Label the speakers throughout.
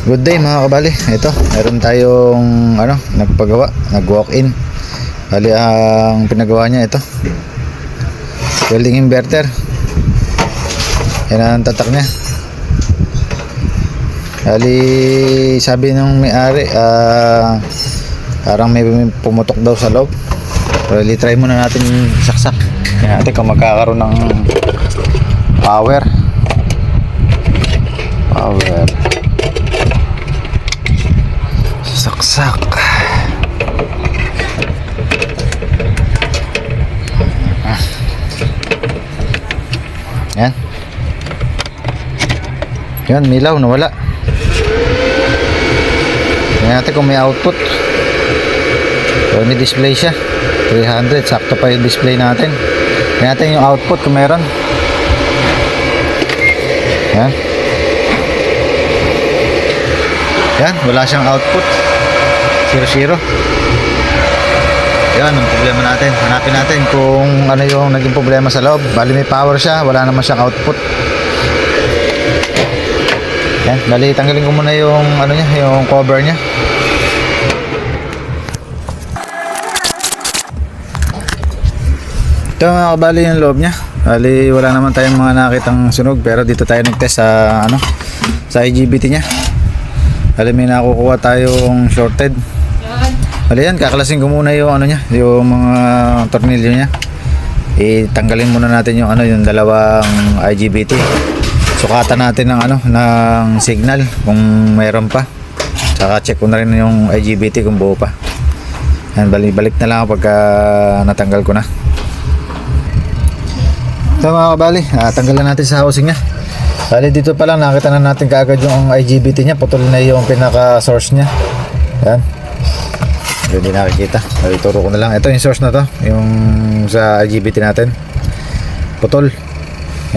Speaker 1: Good day mga kabali. Ito, meron tayong nagpagawa, nag-walk-in. Bali ang pinagawa niya ito. Welding inverter. Yan ang tatak niya. Bali sabi ng may-ari parang may pumutok daw sa loob. Bali try muna natin saksak. Tingnan natin kung magkakaroon ng power. Saksak. Yan. Yan, milaw, nawala. Tingnan natin kung may output. So, may display siya. 300, sakto pa yung display natin. Tingnan natin yung output kung meron. Yan. Yan, wala siyang output. 0-0. Yan ang problema natin. Hanapin natin kung ano yung naging problema sa loob. Bali may power siya, wala naman siyang output. Yan, bali tanggalin ko muna yung yung cover niya. Ito mga kabali yung loob niya. Bali wala naman tayong mga nakitang sunog, pero dito tayo nag-test sa sa IGBT niya. Bali may nakukuha tayong shorted. Bali yan, kaklasin ko muna yung yung mga tornilyo niya. Tanggalin muna natin yung yung dalawang IGBT. Sukatan natin ng ng signal kung mayroon pa. Saka check ko na rin yung IGBT kung buo pa. Yan, balik na lang pagka natanggal ko na. Ito mga kabali, tanggalan natin sa housing niya. Bali dito pa lang nakita na natin kaagad yung IGBT niya, putol na yung pinaka source niya. Yan. Hindi nakikita. Bali turo ko na lang. Ito yung source na to, yung sa IGBT natin. Putol.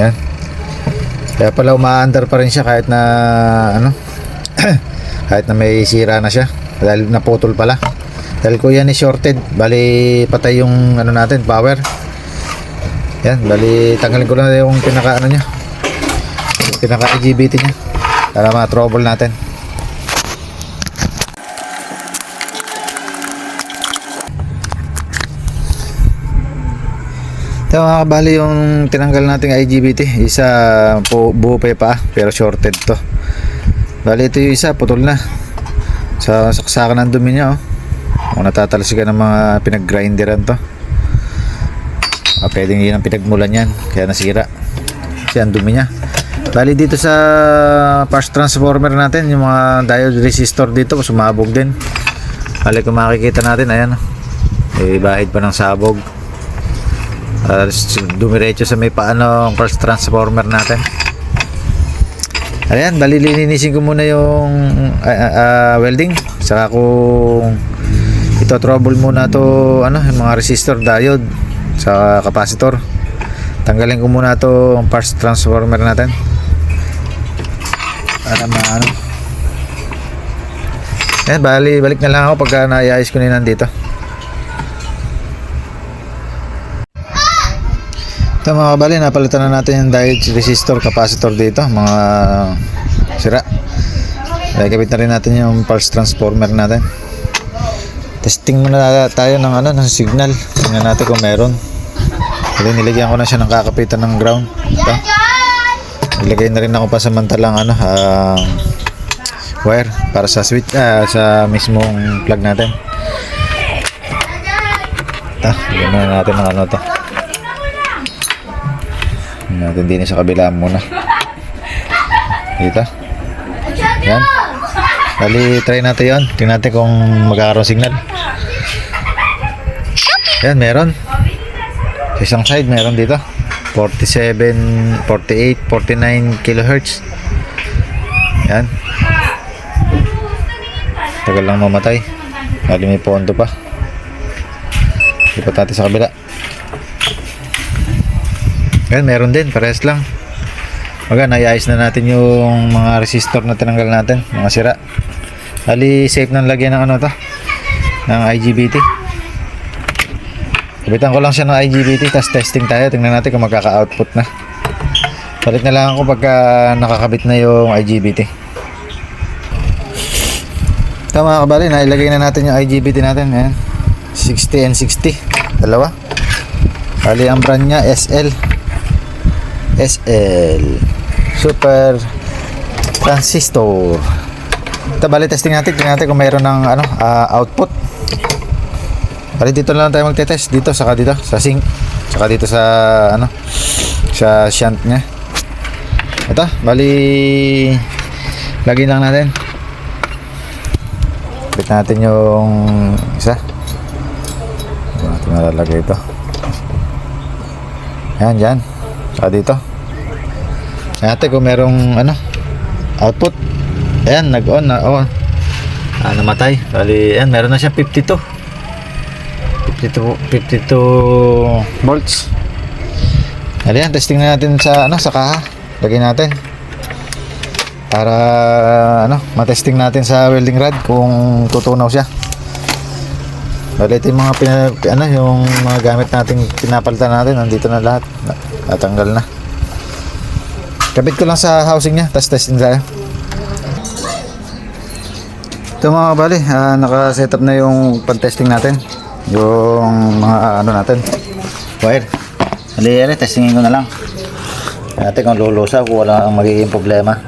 Speaker 1: Yan. Kaya pala umaandar pa rin siya kahit na kahit na may sira na siya. Dahil naputol pala. Dahil ko yan is shorted. Bali patay yung natin, power. Yan, bali tanggalin ko na yung pinaka niya. Pinaka IGBT niya para ma-trouble natin. Ito mga kabali yung tinanggal nating IGBT. Isa buo pa yung paa pero shorted to. Bali ito yung isa putol na. Sa saksakan ng dumi niya kung natatalsikan ng mga pinag-grinderan to. Pwedeng yun ang pinagmulan yan kaya nasira. Kasi ang dumi niya. Bali dito sa parts transformer natin, yung mga diode resistor dito sumabog din. Bali kung makikita natin, ayan, bahid pa ng sabog. Dumiretso sa may paano parts transformer natin. Ayan, bali lilinisin ko muna yung welding. Saka kung ito trouble muna to yung mga resistor, diode sa capacitor. Tanggalin ko muna to ang parts transformer natin para balik na lang ako pagka naiayos ko na nandito. Ito mga kabali, napalitan na natin yung diode resistor capacitor dito, mga sira. Kabit na rin natin yung parts transformer natin. Testing muna tayo ng signal. Tingnan natin kung meron. Kasi nilagyan ko na siya ng kakapitan ng ground. Ito. Ilagay na rin ako pasamantalang wire para sa switch sa mismong plug natin. Ito, lagyan na natin ng to. Natin din sa kabila muna. Dito. Yan. Bali, try natin yun. Tingnan natin kung magkakaroon signal. Yan, meron. Sa isang side meron dito 47, 48, 49 kilohertz. Yan. Tagal lang mamatay. Bali may pondo pa. Lipat natin sa kabila. Yan, meron din. Parehas lang. Naiayos na natin yung mga resistor na tinanggal natin. Mga sira. Bali safe nang lagyan ng ng IGBT. Kabitan ko lang siya ng IGBT, tapos testing tayo. Tingnan natin kung magkaka-output na. Balik na lang ako pagka nakakabit na yung IGBT. Ito mga kabali, nailagay na natin yung IGBT natin. Ayan. 60 and 60. Dalawa. Bali, ang brand niya SL. SL. Super Transistor. Ito, bali, testing natin. Tingnan natin kung mayroon ng output. Bali, dito na lang tayo magte-test. Dito, saka dito. Sa sink. Saka dito sa, sa shunt niya. Ito, bali, lagyan lang natin. Bit natin yung isa. Ito natin nalalagay ito. Ayan, dyan. Saka dito. Ayan natin kung merong output. Ayan, nag-on na. Namatay. Bali, ayan, meron na siya 52 volts. Ayan, testing na natin sa sa kaha. Lagyan natin. Para matesting natin sa welding rod kung tutunaw siya. Bali, ito yung mga yung mga gamit nating pinapalitan natin, nandito na lahat. Natanggal na. Kabit ko lang sa housing niya, tapos testing tayo. Ito mga kabali, naka-setup na yung pan-testing natin. Yung mga natin, wire. Bali, testingin ko na lang. Natin kung lulusa, kung wala ang magiging problema.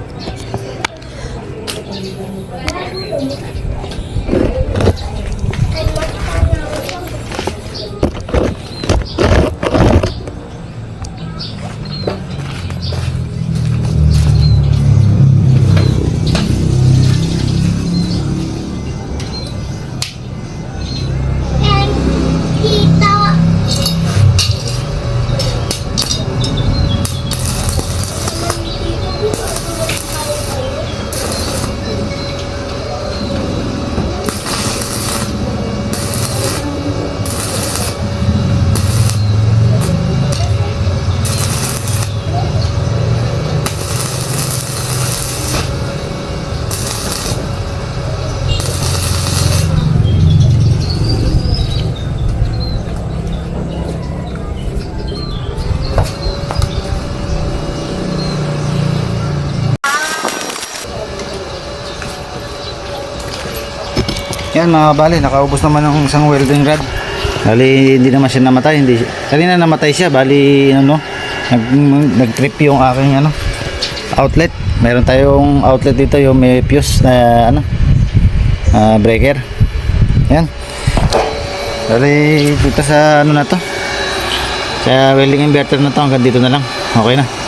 Speaker 1: Yan mga kabali, nakaubos naman ng isang welding rod. Bali, hindi naman siya namatay. Kanina namatay siya, bali nag-trip yung aking outlet. Meron tayong outlet dito, yung may fuse na breaker. Yan. Bali, dito sa na to. Sa welding inverter na to, hanggang dito na lang. Okay na.